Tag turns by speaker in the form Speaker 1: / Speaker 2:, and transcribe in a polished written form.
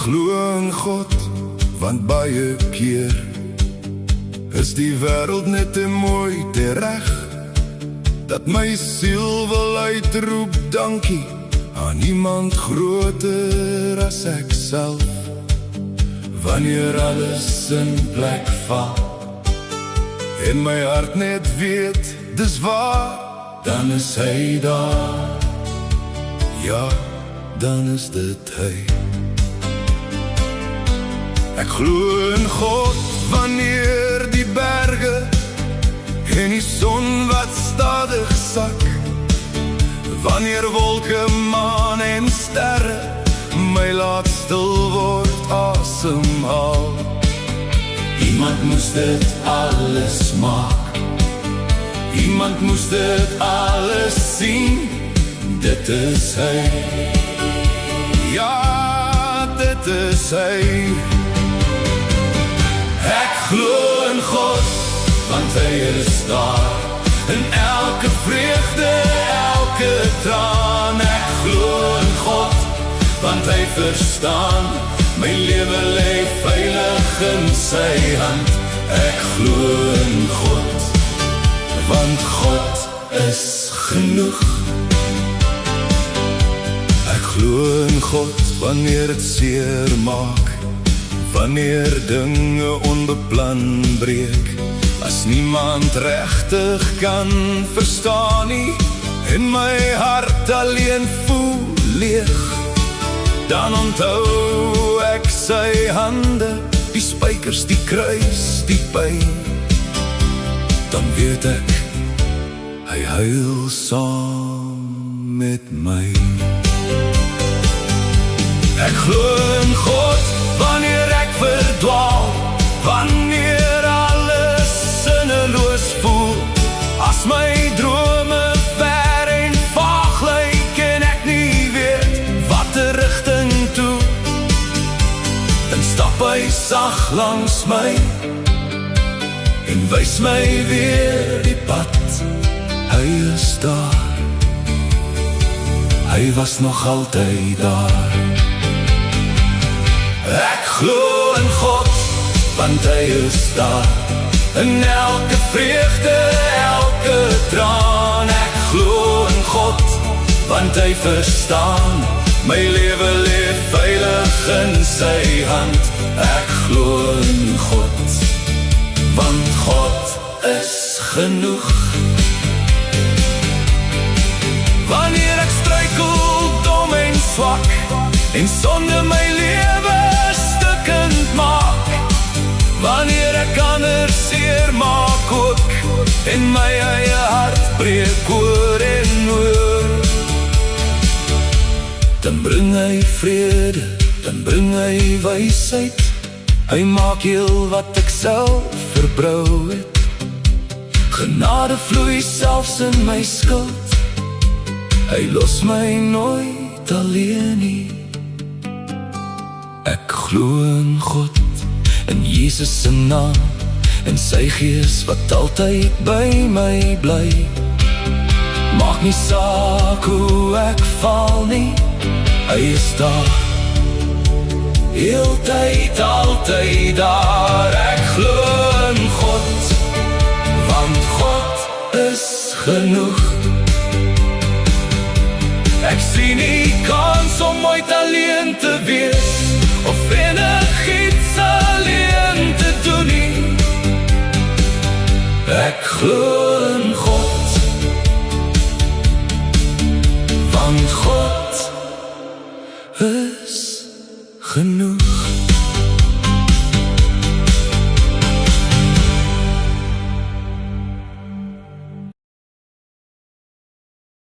Speaker 1: glo in God, want baie keer is die wêreld net te mooi te reg, dat my siel wil uitroep dankie aan iemand groter as ek self. Wanneer alles in plek val en my hart net weet dis waar, dan is hy daar. Ja, dan is dit hy. Ek glo in God wanneer die berge en die son wat stadig sak, wanneer wolke, maan en sterre my laat stil word asemhaal. Iemand moes dit alles maak, iemand moes dit alles sien, dit is hy. Ja, dit is hy. Ek glo in God, want hy is daar, in elke vreugde, elke traan. Ek glo in God, want hy verstaan, my lewe lê veilig in sy hand. Ek glo in God, want God is genoeg. Ek glo in God, wanneer het seer maak, wanneer dinge onbeplan breek, as niemand regtig kan verstaan nie, en my hart alleen voel leeg, dan onthou ek sy hande, die spykers, die kruis, die pyn. Dan weet ek, hy huil saam met my. Ek glo in God, wanneer ek verdwaal, wanneer alles sinneloos voel, as my drome ver en vaag lyk en ek nie weet watter rigting toe, dan stap hy sag langs my en wys my weer die pad. Hy is daar, hy was nog altyd daar. Ek glo in God, want hy is daar, in elke vreugde, elke traan. Ek glo in God, want hy verstaan, my lewe lê veilig in sy hand. Ek glo in God, want God is genoeg. Wanneer ek struikel, dom en swak, en sonde my lewe stukkend maak, wanneer ek ander seer maak ook, en my eie hart breek oor en oor, dan bring hy vrede, dan bring hy wysheid, hy maak heel wat ek self verbrou het. Genade vloei selfs in my skuld, hy los my nooit alleen nie. Ek glo in God, in Jesus se naam, en sy gees wat altyd by my bly. Maak nie saak hoe ek val nie, hy is daar, heeltyd, altyd daar. Ek glo in God, want God is genoeg. Ek sien nie kans om ooit alleen te wees, of enigiets alleen te doen nie. Ek glo